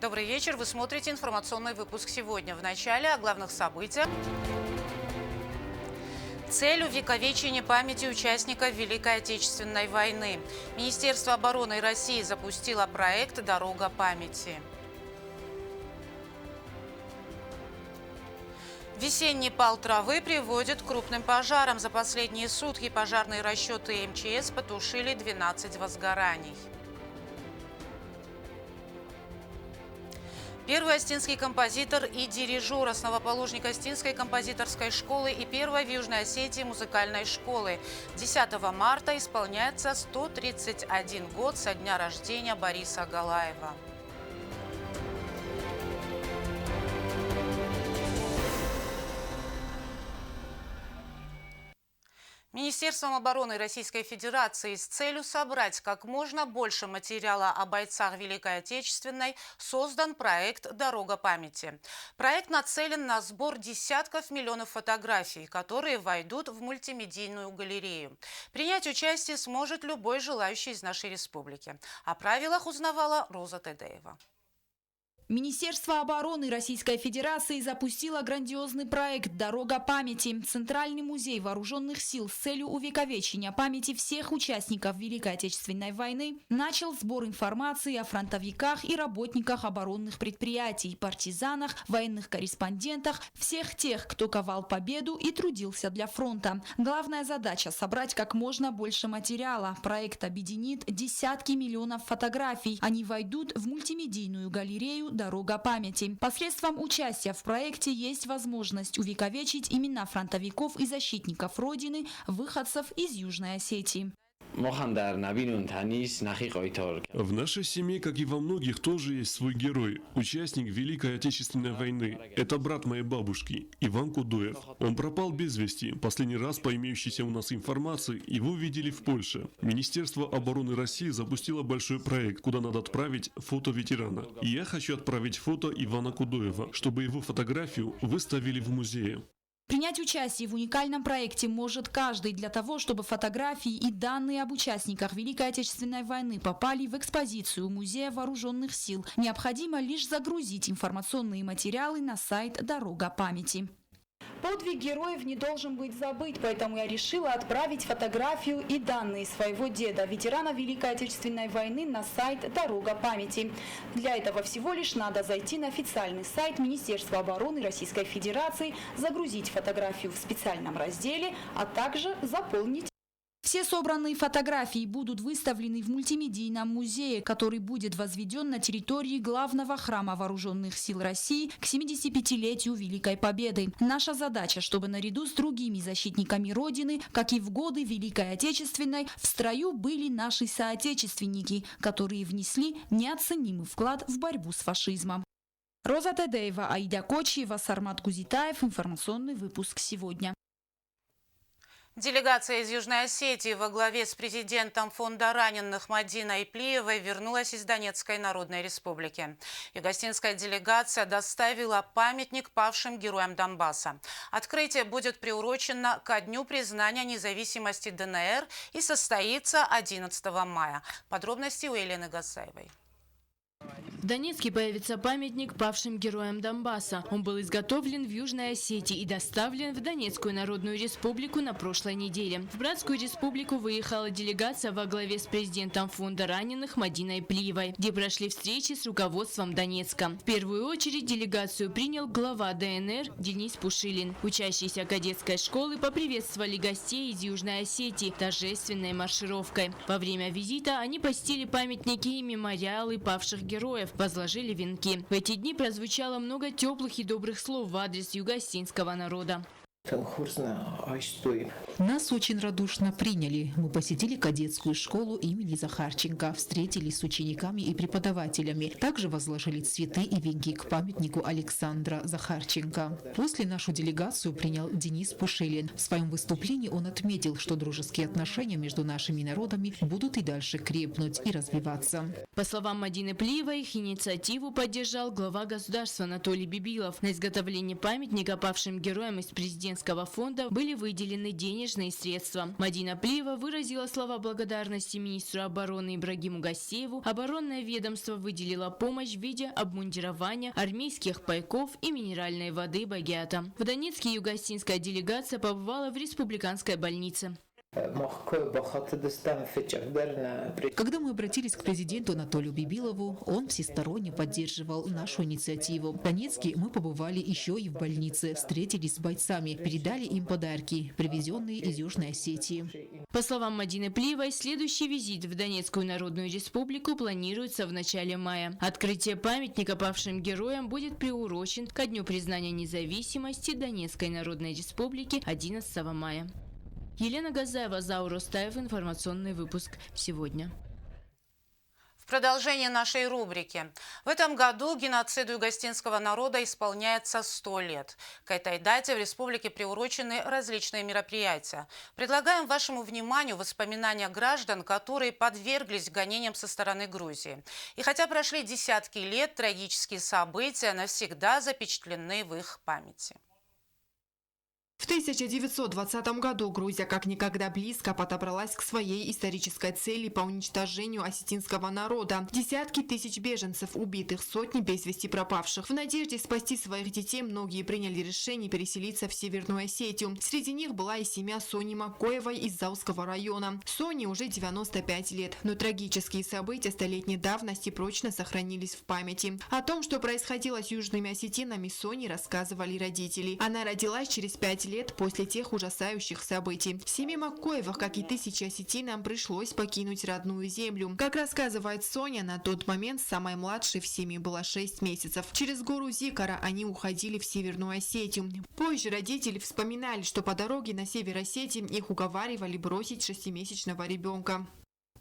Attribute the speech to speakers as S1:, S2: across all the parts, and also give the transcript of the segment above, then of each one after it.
S1: Добрый вечер. Вы смотрите информационный выпуск сегодня. В начале о главных событиях. Цель увековечения памяти участников Великой Отечественной войны. Министерство обороны России запустило проект «Дорога памяти». Весенний пал травы приводит к крупным пожарам. За последние сутки пожарные расчеты МЧС потушили 12 возгораний. Первый остинский композитор и дирижер, основоположник Остинской композиторской школы и первой в Южной Осетии музыкальной школы. 10 марта исполняется 131 год со дня рождения Бориса Галаева. Министерством обороны Российской Федерации с целью собрать как можно больше материала о бойцах Великой Отечественной создан проект «Дорога памяти». Проект нацелен на сбор десятков миллионов фотографий, которые войдут в мультимедийную галерею. Принять участие сможет любой желающий из нашей республики. О правилах узнавала Роза Тедеева.
S2: Министерство обороны Российской Федерации запустило грандиозный проект «Дорога памяти». Центральный музей вооруженных сил с целью увековечения памяти всех участников Великой Отечественной войны начал сбор информации о фронтовиках и работниках оборонных предприятий, партизанах, военных корреспондентах, всех тех, кто ковал победу и трудился для фронта. Главная задача – собрать как можно больше материала. Проект объединит десятки миллионов фотографий. Они войдут в мультимедийную галерею «Дорога памяти». Посредством участия в проекте есть возможность увековечить имена фронтовиков и защитников Родины, выходцев из Южной Осетии.
S3: В нашей семье, как и во многих, тоже есть свой герой, участник Великой Отечественной войны. Это брат моей бабушки, Иван Кудоев. Он пропал без вести. Последний раз, по имеющейся у нас информации, его видели в Польше. Министерство обороны России запустило большой проект, куда надо отправить фото ветерана. И я хочу отправить фото Ивана Кудоева, чтобы его фотографию выставили в музее.
S2: Принять участие в уникальном проекте может каждый для того, чтобы фотографии и данные об участниках Великой Отечественной войны попали в экспозицию Музея вооруженных сил. Необходимо лишь загрузить информационные материалы на сайт «Дорога памяти». Подвиг героев не должен быть забыт, поэтому я решила отправить фотографию и данные своего деда, ветерана Великой Отечественной войны, на сайт «Дорога памяти». Для этого всего лишь надо зайти на официальный сайт Министерства обороны Российской Федерации, загрузить фотографию в специальном разделе, а также заполнить. Все собранные фотографии будут выставлены в мультимедийном музее, который будет возведен на территории главного храма вооруженных сил России к 75-летию Великой Победы. Наша задача, чтобы наряду с другими защитниками Родины, как и в годы Великой Отечественной, в строю были наши соотечественники, которые внесли неоценимый вклад в борьбу с фашизмом. Роза Тедеева, Аида Кочиева, Сармат Кузитаев. Информационный выпуск сегодня.
S1: Делегация из Южной Осетии во главе с президентом фонда раненых Мадиной Плиевой вернулась из Донецкой Народной Республики. Юго-Остинская делегация доставила памятник павшим героям Донбасса. Открытие будет приурочено ко дню признания независимости ДНР и состоится 11 мая. Подробности у Елены Гасаевой.
S4: В Донецке появится памятник павшим героям Донбасса. Он был изготовлен в Южной Осетии и доставлен в Донецкую Народную Республику на прошлой неделе. В Братскую Республику выехала делегация во главе с президентом фонда раненых Мадиной Плиевой, где прошли встречи с руководством Донецка. В первую очередь делегацию принял глава ДНР Денис Пушилин. Учащиеся кадетской школы поприветствовали гостей из Южной Осетии торжественной маршировкой. Во время визита они посетили памятники и мемориалы павших героев, возложили венки. В эти дни прозвучало много теплых и добрых слов в адрес юго-осетинского народа.
S5: Нас очень радушно приняли. Мы посетили кадетскую школу имени Захарченко, встретились с учениками и преподавателями. Также возложили цветы и венки к памятнику Александра Захарченко. После нашу делегацию принял Денис Пушилин. В своем выступлении он отметил, что дружеские отношения между нашими народами будут и дальше крепнуть и развиваться.
S4: По словам Мадины Плиевой, их инициативу поддержал глава государства Анатолий Бибилов. На изготовление памятника павшим героям из президентского республиканского фонда были выделены денежные средства. Мадина Плиева выразила слова благодарности министру обороны Ибрагиму Гассееву. Оборонное ведомство выделило помощь в виде обмундирования, армейских пайков и минеральной воды Багиата. В Донецке югостинская делегация побывала в республиканской больнице.
S5: Когда мы обратились к президенту Анатолию Бибилову, он всесторонне поддерживал нашу инициативу. В Донецке мы побывали еще и в больнице, встретились с бойцами, передали им подарки, привезенные из Южной Осетии.
S4: По словам Мадины Плиевой, следующий визит в Донецкую Народную Республику планируется в начале мая. Открытие памятника павшим героям будет приурочен ко Дню признания независимости Донецкой Народной Республики 11 мая. Елена Газаева, Заур Ростаев, информационный выпуск «Сегодня».
S1: В продолжение нашей рубрики. В этом году геноциду югостинского народа исполняется 100 лет. К этой дате в республике приурочены различные мероприятия. Предлагаем вашему вниманию воспоминания граждан, которые подверглись гонениям со стороны Грузии. И хотя прошли десятки лет, трагические события навсегда запечатлены в их памяти.
S6: В 1920 году Грузия как никогда близко подобралась к своей исторической цели по уничтожению осетинского народа. Десятки тысяч беженцев, убитых, сотни без вести пропавших. В надежде спасти своих детей многие приняли решение переселиться в Северную Осетию. Среди них была и семья Сони Макоевой из Зауского района. Соне уже 95 лет, но трагические события столетней давности прочно сохранились в памяти. О том, что происходило с южными осетинами, Соне рассказывали родители. Она родилась через 5 лет после тех ужасающих событий. Семье Макоевых, как и тысячи осетинам, пришлось покинуть родную землю. Как рассказывает Соня, на тот момент самой младшей в семье было 6 месяцев. Через гору Зикара они уходили в Северную Осетию. Позже родители вспоминали, что по дороге на север Осетии их уговаривали бросить 6-месячного ребенка.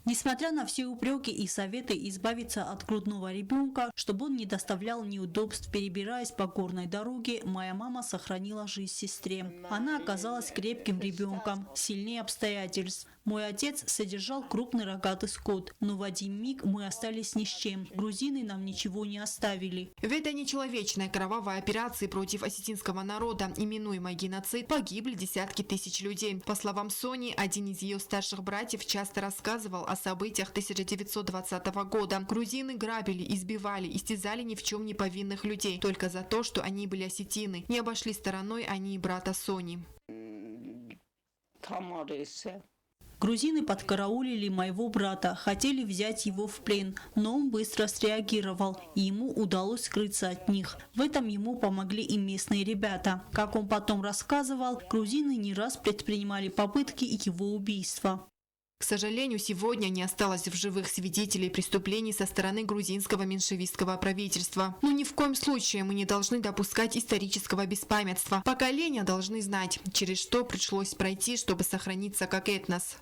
S7: Несмотря на все упреки и советы избавиться от грудного ребенка, чтобы он не доставлял неудобств, перебираясь по горной дороге, моя мама сохранила жизнь сестре. Она оказалась крепким ребенком, сильнее обстоятельств. Мой отец содержал крупный рогатый скот, но в один миг мы остались ни с чем. Грузины нам ничего не оставили.
S6: В этой нечеловечной кровавой операции против осетинского народа, именуемой геноцид, погибли десятки тысяч людей. По словам Сони, один из ее старших братьев часто рассказывал о событиях 1920 года. Грузины грабили, избивали, истязали ни в чем не повинных людей только за то, что они были осетины. Не обошли стороной они и брата Сони.
S7: Грузины подкараулили моего брата, хотели взять его в плен, но он быстро среагировал, и ему удалось скрыться от них. В этом ему помогли и местные ребята. Как он потом рассказывал, грузины не раз предпринимали попытки его убийства.
S6: К сожалению, сегодня не осталось в живых свидетелей преступлений со стороны грузинского меньшевистского правительства. Но ни в коем случае мы не должны допускать исторического беспамятства. Поколения должны знать, через что пришлось пройти, чтобы сохраниться как этнос.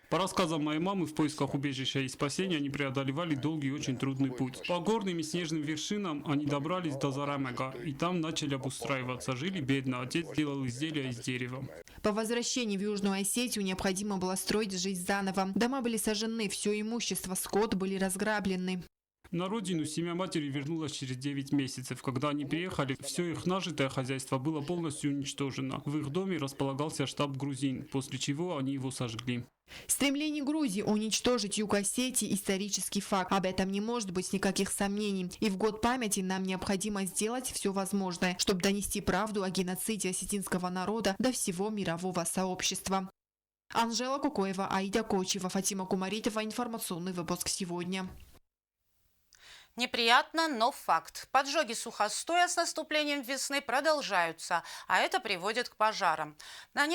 S8: По рассказам моей мамы, в поисках убежища и спасения они преодолевали долгий и очень трудный путь. По горным и снежным вершинам они добрались до Зарамега, и там начали обустраиваться. Жили бедно, отец делал изделия из дерева.
S6: По возвращении в Южную Осетию необходимо было строить жизнь заново. Дома были сожжены, все имущество, скот были разграблены.
S8: На родину семья матери вернулась через 9 месяцев. Когда они приехали, все их нажитое хозяйство было полностью уничтожено. В их доме располагался штаб грузин, после чего они его сожгли.
S6: Стремление Грузии уничтожить Юг Осетии – исторический факт. Об этом не может быть никаких сомнений. И в год памяти нам необходимо сделать все возможное, чтобы донести правду о геноциде осетинского народа до всего мирового сообщества. Анжела Кукоева, Аида Кочева, Фатима Кумаритова. Информационный выпуск «Сегодня».
S1: Неприятно, но факт. Поджоги сухостоя с наступлением весны продолжаются, а это приводит к пожарам. За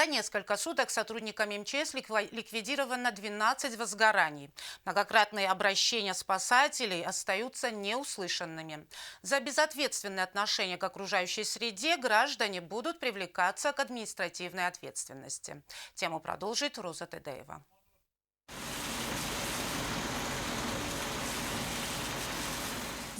S1: несколько суток сотрудниками МЧС ликвидировано 12 возгораний. Многократные обращения спасателей остаются неуслышанными. За безответственное отношение к окружающей среде граждане будут привлекаться к административной ответственности. Тему продолжит Роза Тедеева.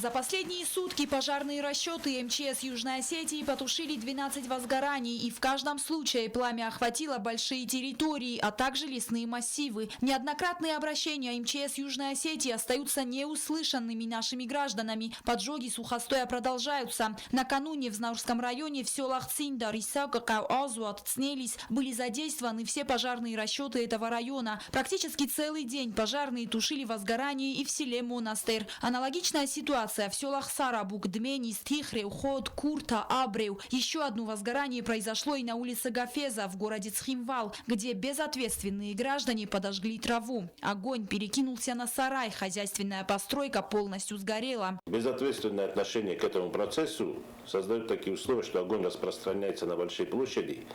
S2: За последние сутки пожарные расчеты МЧС Южной Осетии потушили 12 возгораний, и в каждом случае пламя охватило большие территории, а также лесные массивы. Неоднократные обращения МЧС Южной Осетии остаются неуслышанными нашими гражданами. Поджоги сухостоя продолжаются. Накануне в Знаурском районе в селах Циндар и Саукакау-Азуат снялись, были задействованы все пожарные расчеты этого района. Практически целый день пожарные тушили возгорание и в селе Монастырь. Аналогичная ситуация в селах Сарабук, Дмени, Стихрев, Ход, Курта, Абрев. Еще одно возгорание произошло и на улице Гафеза в городе Цхинвал, где безответственные граждане подожгли траву. Огонь перекинулся на сарай, хозяйственная постройка полностью сгорела.
S9: Безответственное отношение к этому процессу создает такие условия, что огонь распространяется на большие площади,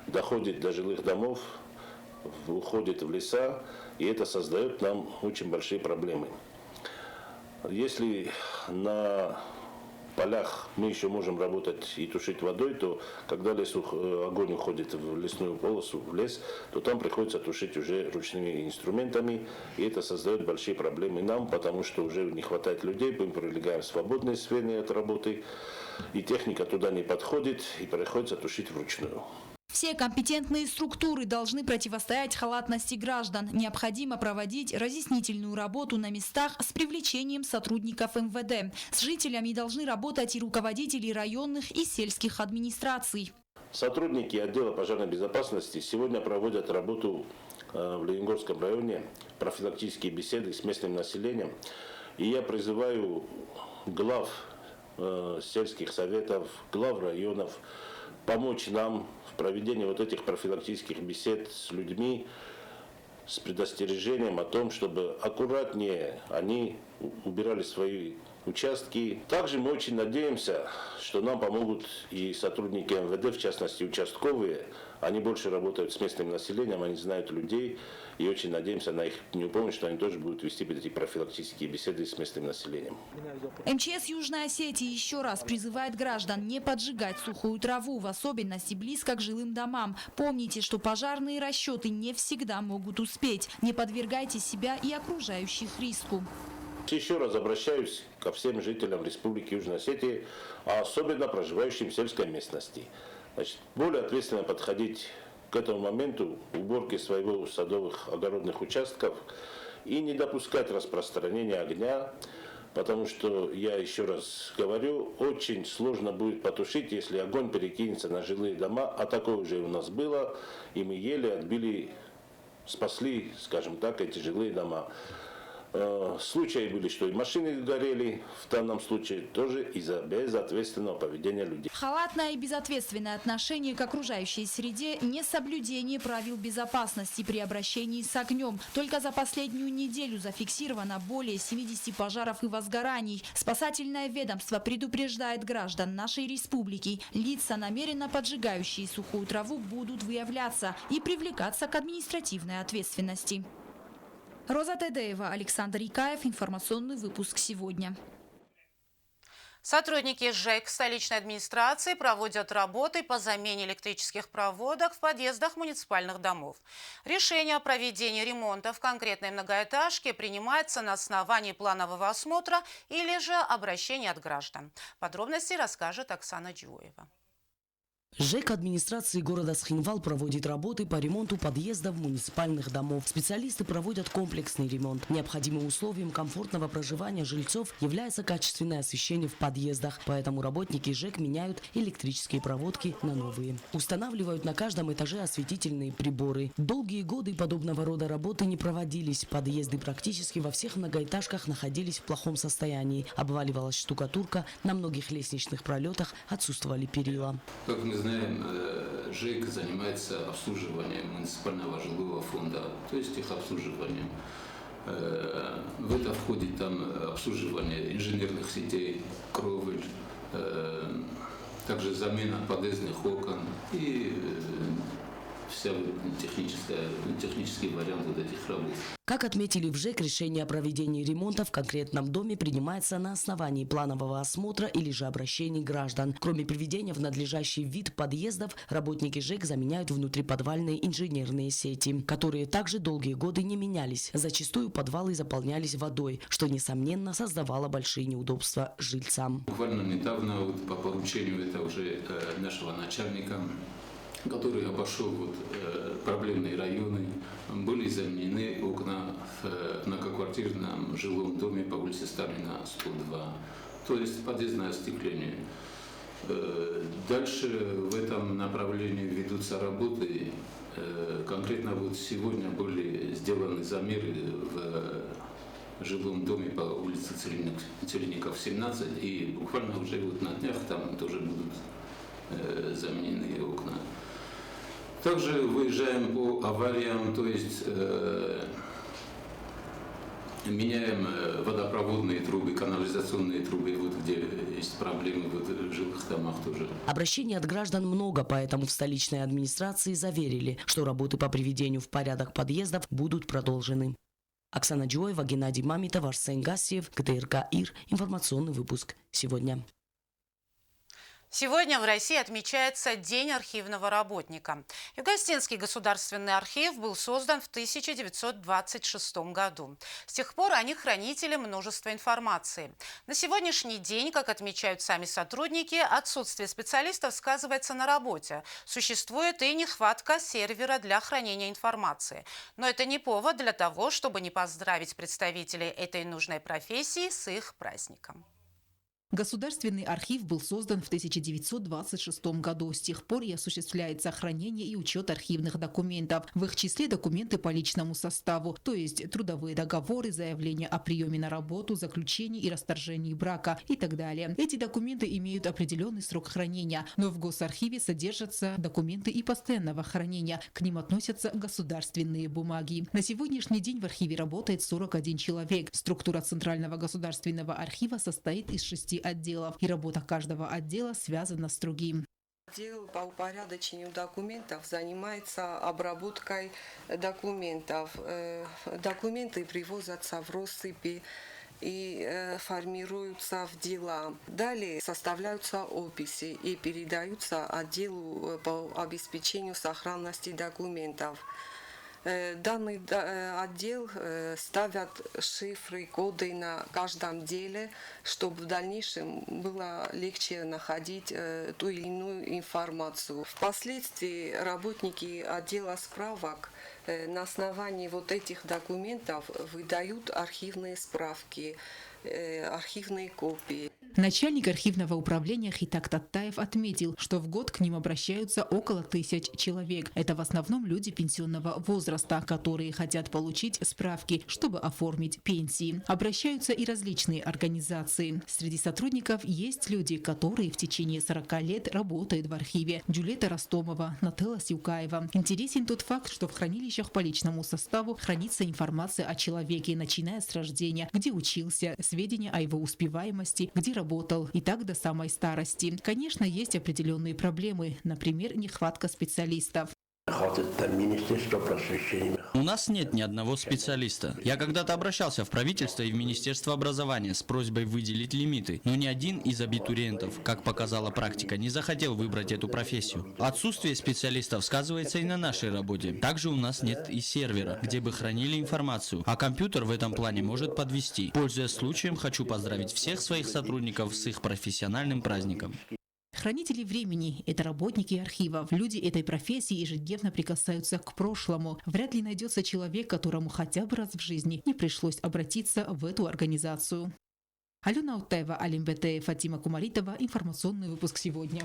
S9: доходит до жилых домов, уходит в леса, и это создает нам очень большие проблемы. Если на полях мы еще можем работать и тушить водой, то когда огонь уходит в лесную полосу, в лес, то там приходится тушить уже ручными инструментами, и это создает большие проблемы нам, потому что уже не хватает людей, мы прилегаем в свободные сферы от работы, и техника туда не подходит, и приходится тушить вручную.
S2: Все компетентные структуры должны противостоять халатности граждан. Необходимо проводить разъяснительную работу на местах с привлечением сотрудников МВД. С жителями должны работать и руководители районных и сельских администраций.
S9: Сотрудники отдела пожарной безопасности сегодня проводят работу в Лениногорском районе, профилактические беседы с местным населением. И я призываю глав сельских советов, глав районов помочь нам в проведении вот этих профилактических бесед с людьми, с предостережением о том, чтобы аккуратнее они убирали свои участки. Также мы очень надеемся, что нам помогут и сотрудники МВД, в частности участковые. Они больше работают с местным населением, они знают людей, и очень надеемся на их помощь, что они тоже будут вести эти профилактические беседы с местным населением.
S2: МЧС Южной Осетии еще раз призывает граждан не поджигать сухую траву, в особенности близко к жилым домам. Помните, что пожарные расчеты не всегда могут успеть. Не подвергайте себя и окружающих риску.
S9: Еще раз обращаюсь ко всем жителям Республики Южной Осетии, а особенно проживающим в сельской местности. Значит, более ответственно подходить к этому моменту уборки своего садовых огородных участков и не допускать распространения огня, потому что, я еще раз говорю, очень сложно будет потушить, если огонь перекинется на жилые дома, а такое уже у нас было, и мы еле отбили, спасли, скажем так, эти жилые дома. Случаи были, что и машины горели, в данном случае тоже из-за безответственного поведения людей.
S2: Халатное и безответственное отношение к окружающей среде, несоблюдение правил безопасности при обращении с огнем. Только за последнюю неделю зафиксировано более 70 пожаров и возгораний. Спасательное ведомство предупреждает граждан нашей республики: лица, намеренно поджигающие сухую траву, будут выявляться и привлекаться к административной ответственности. Роза Тедеева, Александр Икаев. Информационный выпуск сегодня.
S1: Сотрудники ЖЭК столичной администрации проводят работы по замене электрических проводок в подъездах муниципальных домов. Решение о проведении ремонта в конкретной многоэтажке принимается на основании планового осмотра или же обращения от граждан. Подробности расскажет Оксана Дюева.
S10: ЖЭК администрации города Цхинвал проводит работы по ремонту подъездов муниципальных домов. Специалисты проводят комплексный ремонт. Необходимым условием комфортного проживания жильцов является качественное освещение в подъездах. Поэтому работники ЖЭК меняют электрические проводки на новые. Устанавливают на каждом этаже осветительные приборы. Долгие годы подобного рода работы не проводились. Подъезды практически во всех многоэтажках находились в плохом состоянии. Обваливалась штукатурка, на многих лестничных пролетах отсутствовали перила.
S11: Как мы знаем, ЖЭК занимается обслуживанием муниципального жилого фонда, то есть их обслуживанием. В это входит там обслуживание инженерных сетей, кровель, также замена подъездных окон и технический вариант вот этих работ.
S10: Как отметили в ЖЭК, решение о проведении ремонта в конкретном доме принимается на основании планового осмотра или же обращений граждан. Кроме приведения в надлежащий вид подъездов, работники ЖЭК заменяют внутриподвальные инженерные сети, которые также долгие годы не менялись. Зачастую подвалы заполнялись водой, что, несомненно, создавало большие неудобства жильцам.
S11: Буквально недавно, вот по поручению это уже нашего начальника, который обошел проблемные районы, были заменены окна в многоквартирном жилом доме по улице Сталина 102, то есть подъездное остекление. Дальше в этом направлении ведутся работы. Конкретно вот сегодня были сделаны замеры в жилом доме по улице Целинников 17, и буквально уже вот на днях там тоже будут заменены окна. Также выезжаем по авариям, то есть меняем водопроводные трубы, канализационные трубы, вот где есть проблемы в жилых домах тоже.
S10: Обращений от граждан много, поэтому в столичной администрации заверили, что работы по приведению в порядок подъездов будут продолжены. Оксана Джоева, Геннадий Мамитов, Арсен Гассиев, ГТРК ИР. Информационный выпуск сегодня.
S1: Сегодня в России отмечается День архивного работника. Югостинский государственный архив был создан в 1926 году. С тех пор они хранители множества информации. На сегодняшний день, как отмечают сами сотрудники, отсутствие специалистов сказывается на работе. Существует и нехватка сервера для хранения информации. Но это не повод для того, чтобы не поздравить представителей этой нужной профессии с их праздником.
S5: Государственный архив был создан в 1926 году. С тех пор и осуществляется хранение и учет архивных документов. В их числе документы по личному составу, то есть трудовые договоры, заявления о приеме на работу, заключении и расторжении брака и так далее. Эти документы имеют определенный срок хранения, но в Госархиве содержатся документы и постоянного хранения. К ним относятся государственные бумаги. На сегодняшний день в архиве работает 41 человек. Структура Центрального государственного архива состоит из 6 отделов, и работа каждого отдела связана с другим.
S12: Отдел по упорядочению документов занимается обработкой документов. Документы привозятся в россыпи и формируются в дела. Далее составляются описи и передаются отделу по обеспечению сохранности документов. Данный отдел ставят шифры, коды на каждом деле, чтобы в дальнейшем было легче находить ту или иную информацию. Впоследствии работники отдела справок на основании вот этих документов выдают архивные справки, архивные копии.
S5: Начальник архивного управления Хитак Таттаев отметил, что в год к ним обращаются около 1000 человек. Это в основном люди пенсионного возраста, которые хотят получить справки, чтобы оформить пенсии. Обращаются и различные организации. Среди сотрудников есть люди, которые в течение 40 лет работают в архиве. Джулета Ростомова, Нателла Сюкаева. Интересен тот факт, что в хранилищах по личному составу хранится информация о человеке, начиная с рождения, где учился, сведения о его успеваемости, где работал, и так до самой старости. Конечно, есть определенные проблемы, например, нехватка специалистов.
S13: У нас нет ни одного специалиста. Я когда-то обращался в правительство и в Министерство образования с просьбой выделить лимиты, но ни один из абитуриентов, как показала практика, не захотел выбрать эту профессию. Отсутствие специалистов сказывается и на нашей работе. Также у нас нет и сервера, где бы хранили информацию, а компьютер в этом плане может подвести. Пользуясь случаем, хочу поздравить всех своих сотрудников с их профессиональным праздником.
S5: Хранители времени – это работники архивов. Люди этой профессии ежедневно прикасаются к прошлому. Вряд ли найдется человек, которому хотя бы раз в жизни не пришлось обратиться в эту организацию. Алена Утаева, Алим Бетеев, Фатима Кумаритова. Информационный выпуск сегодня.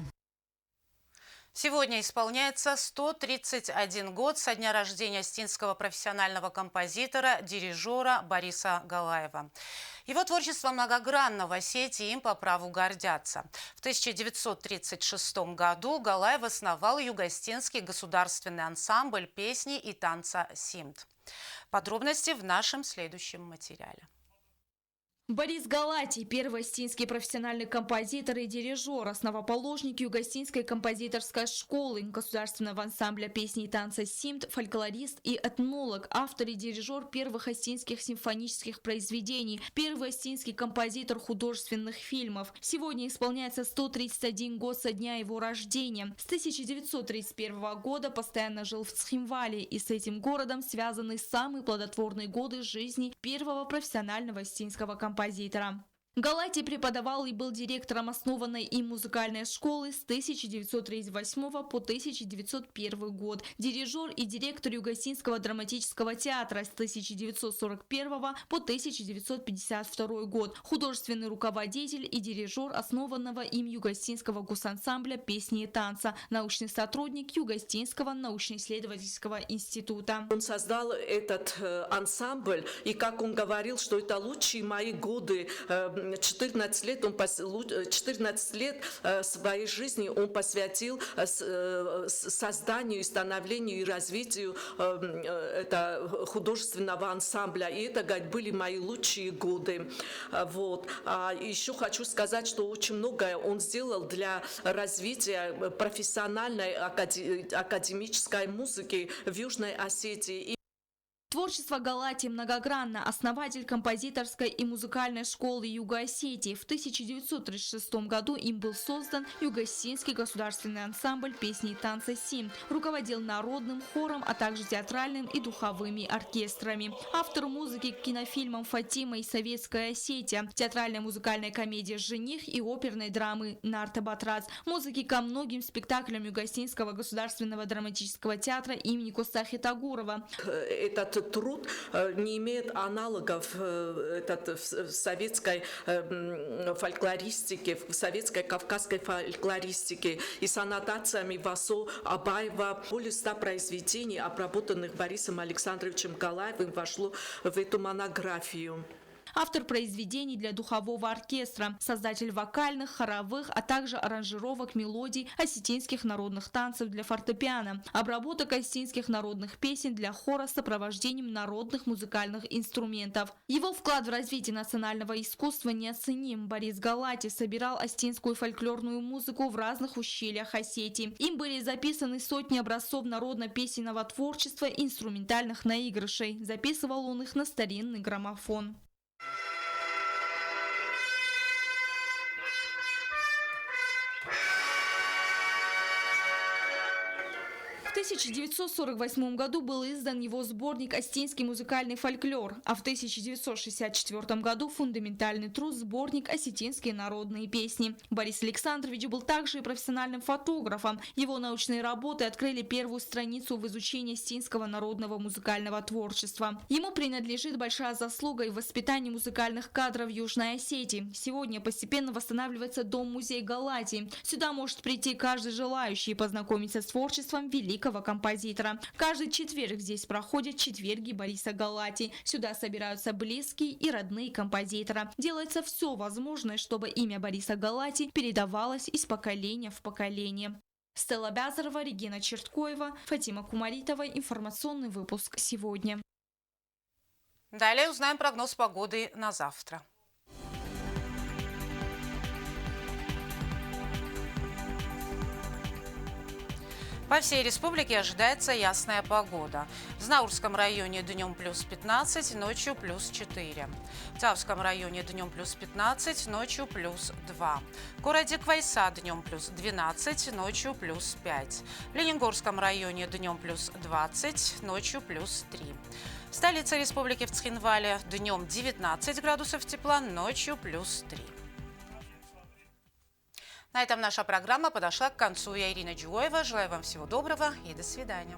S1: Сегодня исполняется 131 год со дня рождения остинского профессионального композитора, дирижера Бориса Галаева. Его творчество многогранно в Осетии, им по праву гордятся. В 1936 году Галаев основал Югостинский государственный ансамбль песни и танца «Симт». Подробности в нашем следующем материале.
S2: Борис Галатий – первый остинский профессиональный композитор и дирижер, основоположник Юго-Остинской композиторской школы, государственного ансамбля песни и танца «Симт», фольклорист и этнолог, автор и дирижер первых остинских симфонических произведений, первый остинский композитор художественных фильмов. Сегодня исполняется 131 год со дня его рождения. С 1931 года постоянно жил в Цхинвале, и с этим городом связаны самые плодотворные годы жизни первого профессионального остинского композитора. Галатий преподавал и был директором основанной им музыкальной школы с 1938 по 1901 год, дирижер и директор Юго-Остинского драматического театра с 1941 по 1952 год, художественный руководитель и дирижер основанного им Юго-Остинского госансамбля песни и танца, научный сотрудник Юго-Остинского научно-исследовательского института.
S14: Он создал этот ансамбль, и как он говорил, что это лучшие мои годы. 14 лет своей жизни он посвятил созданию, становлению и развитию художественного ансамбля. И это, говорит, были мои лучшие годы. Вот. А еще хочу сказать, что очень многое он сделал для развития профессиональной академической музыки в Южной Осетии.
S2: Творчество Галатия многогранно. Основатель композиторской и музыкальной школы Юго-Осетии. В 1936 году им был создан Юго-Осетинский государственный ансамбль песни и танца «Симт». Руководил народным хором, а также театральным и духовыми оркестрами. Автор музыки к кинофильмам «Фатима» и «Советская Осетия», театральной музыкальной комедии «Жених» и оперной драмы «Нарта Батрац», музыки ко многим спектаклям Юго-Осетинского государственного драматического театра имени Костахи Тагурова.
S14: Этот труд не имеет аналогов в советской фольклористике, в советской кавказской фольклористике. И с аннотациями Васо, Абаева, более 100 произведений, обработанных Борисом Александровичем Галаевым, вошло в эту монографию.
S2: Автор произведений для духового оркестра, создатель вокальных, хоровых, а также аранжировок мелодий осетинских народных танцев для фортепиано, обработок осетинских народных песен для хора с сопровождением народных музыкальных инструментов. Его вклад в развитие национального искусства неоценим. Борис Галатий собирал осетинскую фольклорную музыку в разных ущельях Осетии. Им были записаны сотни образцов народно-песенного творчества и инструментальных наигрышей. Записывал он их на старинный граммофон. В 1948 году был издан его сборник «Остинский музыкальный фольклор», а в 1964 году фундаментальный труд сборник «Осетинские народные песни». Борис Александрович был также и профессиональным фотографом. Его научные работы открыли первую страницу в изучении остинского народного музыкального творчества. Ему принадлежит большая заслуга и в воспитании музыкальных кадров Южной Осетии. Сегодня постепенно восстанавливается дом-музей Галатии. Сюда может прийти каждый желающий и познакомиться с творчеством великого композитора. Каждый четверг здесь проходят четверги Бориса Галатии. Сюда собираются близкие и родные композитора. Делается все возможное, чтобы имя Бориса Галатии передавалось из поколения в поколение. Стелла Бязарова, Регина Черткоева, Фатима Кумаритова. Информационный выпуск сегодня.
S1: Далее узнаем прогноз погоды на завтра. По всей республике ожидается ясная погода. В Знаурском районе днем плюс 15, ночью плюс 4. В Тавском районе днем плюс 15, ночью плюс 2. В городе Квайса днем плюс 12, ночью плюс 5. В Ленингорском районе днем плюс 20, ночью плюс 3. В столице республики в Цхинвале днем 19 градусов тепла, ночью плюс 3. На этом наша программа подошла к концу. Я Ирина Джугоева. Желаю вам всего доброго и до свидания.